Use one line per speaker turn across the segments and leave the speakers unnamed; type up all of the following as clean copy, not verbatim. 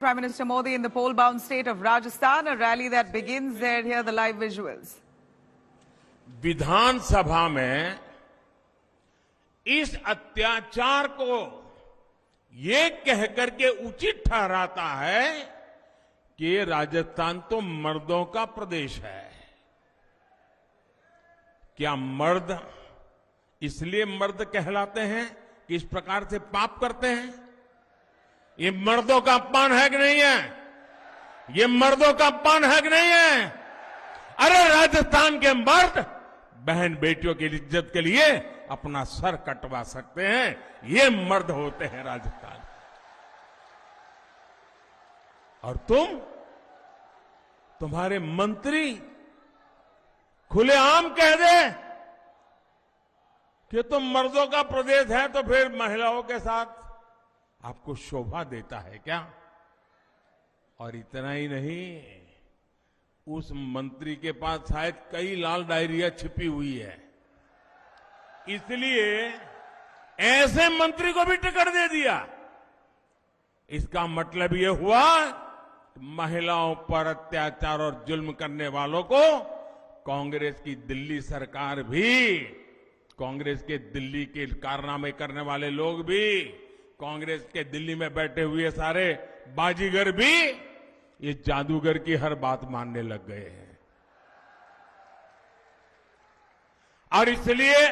Prime Minister Modi in the poll-bound state of Rajasthan, a rally that begins there. Here are the live visuals.
विधानसभा में इस अत्याचार को ये कहकर के उचित ठहराता है कि ये राजस्थान तो मर्दों का प्रदेश है। क्या मर्द इसलिए मर्द कहलाते हैं कि इस प्रकार से पाप करते हैं? ये मर्दों का अपमान है कि नहीं है? ये मर्दों का अपमान है कि नहीं है? अरे राजस्थान के मर्द बहन बेटियों की इज्जत के लिए अपना सर कटवा सकते हैं। ये मर्द होते हैं राजस्थान। और तुम्हारे मंत्री खुलेआम कह दे कि तुम मर्दों का प्रदेश है तो फिर महिलाओं के साथ आपको शोभा देता है क्या? और इतना ही नहीं, उस मंत्री के पास शायद कई लाल डायरिया छिपी हुई है, इसलिए ऐसे मंत्री को भी टिकट दे दिया। इसका मतलब ये हुआ कि महिलाओं पर अत्याचार और जुल्म करने वालों को कांग्रेस की दिल्ली सरकार भी, कांग्रेस के दिल्ली के कारनामे करने वाले लोग भी, कांग्रेस के दिल्ली में बैठे हुए सारे बाजीगर भी ये जादूगर की हर बात मानने लग गए हैं। और इसलिए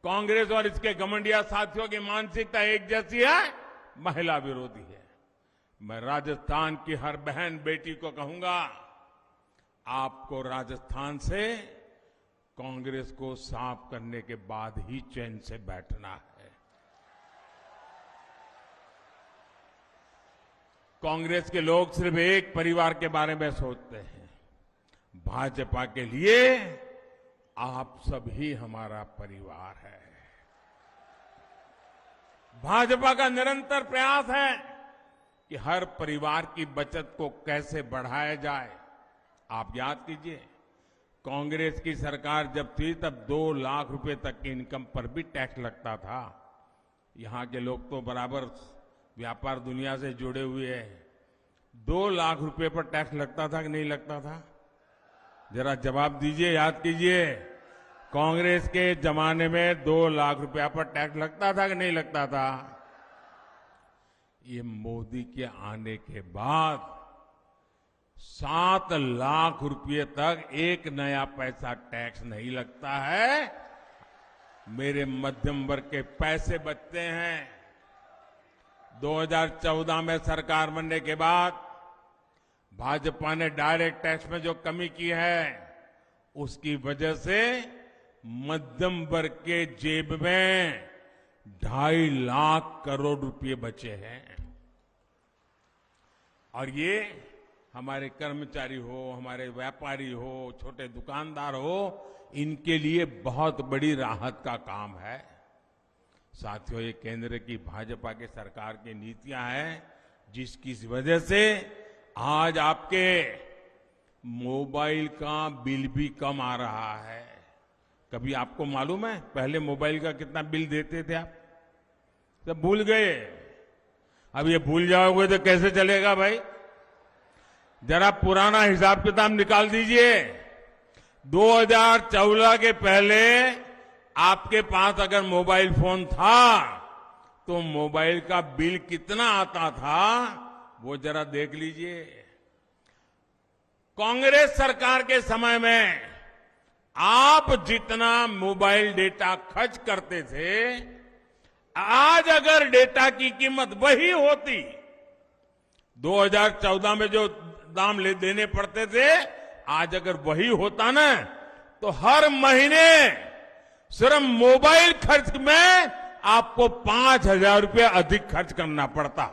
कांग्रेस और इसके घमंडिया साथियों की मानसिकता एक जैसी है, महिला विरोधी है। मैं राजस्थान की हर बहन बेटी को कहूंगा, आपको राजस्थान से कांग्रेस को साफ करने के बाद ही चैन से बैठना है। कांग्रेस के लोग सिर्फ एक परिवार के बारे में सोचते हैं। भाजपा के लिए आप सभी हमारा परिवार है। भाजपा का निरंतर प्रयास है कि हर परिवार की बचत को कैसे बढ़ाया जाए। आप याद कीजिए, कांग्रेस की सरकार जब थी तब 2 लाख रुपए तक की इनकम पर भी टैक्स लगता था। यहां के लोग तो बराबर व्यापार दुनिया से जुड़े हुए हैं। 2 लाख रुपए पर टैक्स लगता था कि नहीं लगता था? जरा जवाब दीजिए, याद कीजिए। कांग्रेस के जमाने में 2 लाख रुपया पर टैक्स लगता था कि नहीं लगता था? ये मोदी के आने के बाद 7 लाख रुपये तक एक नया पैसा टैक्स नहीं लगता है। मेरे मध्यम वर्ग के पैसे बचते हैं। 2014 में सरकार बनने के बाद भाजपा ने डायरेक्ट टैक्स में जो कमी की है, उसकी वजह से मध्यम वर्ग के जेब में 2.5 लाख करोड़ रुपए बचे हैं। और ये हमारे कर्मचारी हो, हमारे व्यापारी हो, छोटे दुकानदार हो, इनके लिए बहुत बड़ी राहत का काम है। साथियों, ये केंद्र की भाजपा की सरकार की नीतियां हैं जिसकी वजह से आज आपके मोबाइल का बिल भी कम आ रहा है। कभी आपको मालूम है पहले मोबाइल का कितना बिल देते थे आप? सब भूल गए। अब ये भूल जाओगे तो कैसे चलेगा भाई? जरा पुराना हिसाब किताब निकाल दीजिए। 2014 के पहले आपके पास अगर मोबाइल फोन था तो मोबाइल का बिल कितना आता था वो जरा देख लीजिए। कांग्रेस सरकार के समय में आप जितना मोबाइल डेटा खर्च करते थे, आज अगर डेटा की कीमत वही होती, 2014 में जो दाम देने पड़ते थे, आज अगर वही होता ना, तो हर महीने सिर्फ मोबाइल खर्च में आपको 5,000 रुपये अधिक खर्च करना पड़ता।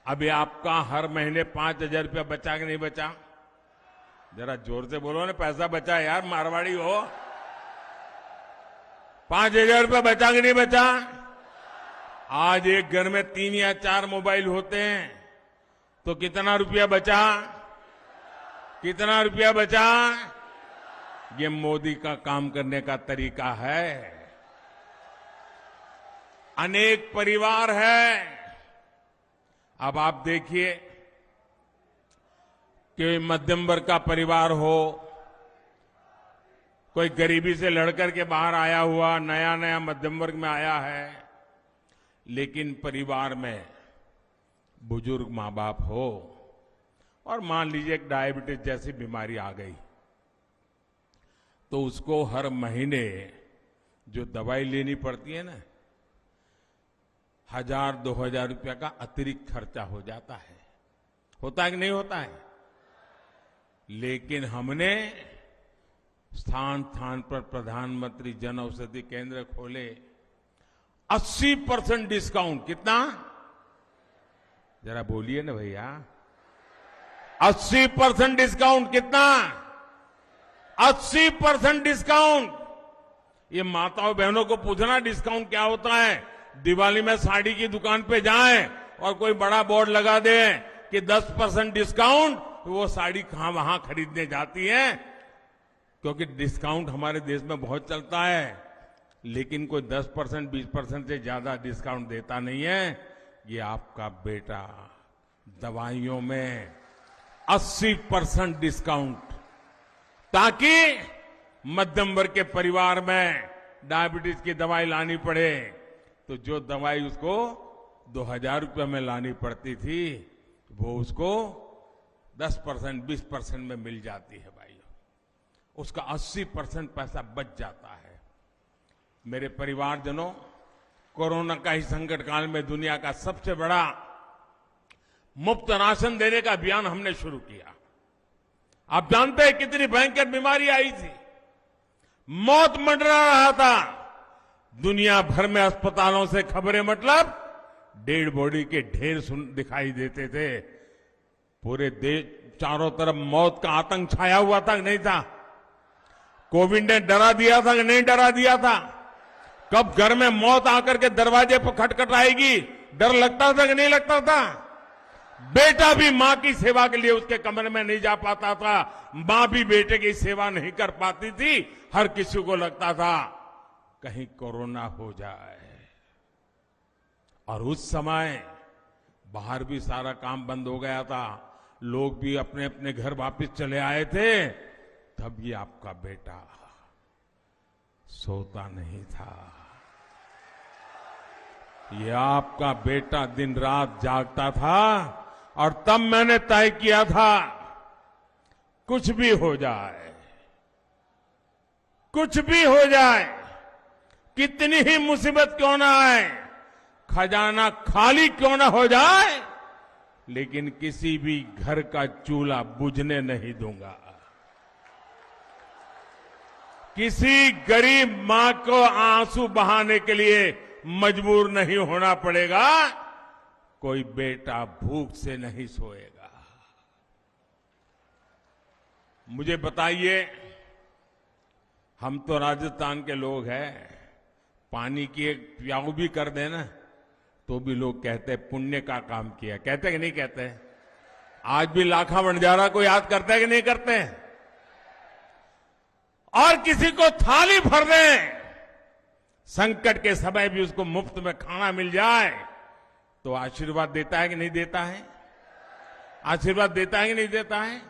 अभी आपका हर महीने 5,000 रुपया बचा कि नहीं बचा? जरा जोर से बोलो ना, पैसा बचा यार, मारवाड़ी हो। 5,000 रुपया बचा कि नहीं बचा? आज एक घर में 3 या 4 मोबाइल होते हैं तो कितना रुपया बचा? कितना रुपया बचा? ये मोदी का काम करने का तरीका है। अनेक परिवार है अब आप देखिए कि मध्यम वर्ग का परिवार हो, कोई गरीबी से लड़कर के बाहर आया हुआ नया नया मध्यम वर्ग में आया है, लेकिन परिवार में बुजुर्ग मां बाप हो और मान लीजिए एक डायबिटीज जैसी बीमारी आ गई, तो उसको हर महीने जो दवाई लेनी पड़ती है ना, 1000-2000 रुपया का अतिरिक्त खर्चा हो जाता है। होता है कि नहीं होता है? लेकिन हमने स्थान स्थान पर प्रधानमंत्री जन औषधि केंद्र खोले। 80% डिस्काउंट। कितना? जरा बोलिए ना भैया। 80% डिस्काउंट। कितना? 80% डिस्काउंट। ये माताओं बहनों को पूछना डिस्काउंट क्या होता है। दिवाली में साड़ी की दुकान पे जाएं और कोई बड़ा बोर्ड लगा दे कि 10% डिस्काउंट, तो वो साड़ी कहां वहां खरीदने जाती है, क्योंकि डिस्काउंट हमारे देश में बहुत चलता है, लेकिन कोई 10% 20% से ज्यादा डिस्काउंट देता नहीं है। ये आपका बेटा दवाइयों में 80% डिस्काउंट, ताकि मध्यम वर्ग के परिवार में डायबिटीज की दवाई लानी पड़े तो जो दवाई उसको 2000 रुपये में लानी पड़ती थी, वो उसको 10% 20% में मिल जाती है भाई। उसका 80% पैसा बच जाता है। मेरे परिवारजनों, कोरोना का ही संकट काल में दुनिया का सबसे बड़ा मुफ्त राशन देने का अभियान हमने शुरू किया। आप जानते हैं कितनी भयंकर बीमारी आई थी, मौत मंडरा रहा था। दुनिया भर में अस्पतालों से खबरें, मतलब डेड बॉडी के ढेर दिखाई देते थे। पूरे देश चारों तरफ मौत का आतंक छाया हुआ था कि नहीं था? कोविड ने डरा दिया था कि नहीं डरा दिया था? कब घर में मौत आकर के दरवाजे पर खटखटाएगी, डर लगता था कि नहीं लगता था? बेटा भी मां की सेवा के लिए उसके कमरे में नहीं जा पाता था, मां भी बेटे की सेवा नहीं कर पाती थी। हर किसी को लगता था कहीं कोरोना हो जाए। और उस समय बाहर भी सारा काम बंद हो गया था, लोग भी अपने अपने घर वापस चले आए थे। तब ये आपका बेटा सोता नहीं था, ये आपका बेटा दिन रात जागता था। और तब मैंने तय किया था, कुछ भी हो जाए, कुछ भी हो जाए, कितनी ही मुसीबत क्यों ना आए, खजाना खाली क्यों ना हो जाए, लेकिन किसी भी घर का चूल्हा बुझने नहीं दूंगा। किसी गरीब मां को आंसू बहाने के लिए मजबूर नहीं होना पड़ेगा। कोई बेटा भूख से नहीं सोएगा। मुझे बताइए, हम तो राजस्थान के लोग हैं, पानी की एक प्याऊ भी कर देना तो भी लोग कहते हैं पुण्य का काम किया। कहते कि नहीं कहते? आज भी लाखा बंजारा को याद करते हैं कि नहीं करते? और किसी को थाली भर दें, संकट के समय भी उसको मुफ्त में खाना मिल जाए, तो आशीर्वाद देता है कि नहीं देता है? आशीर्वाद देता है कि नहीं देता है?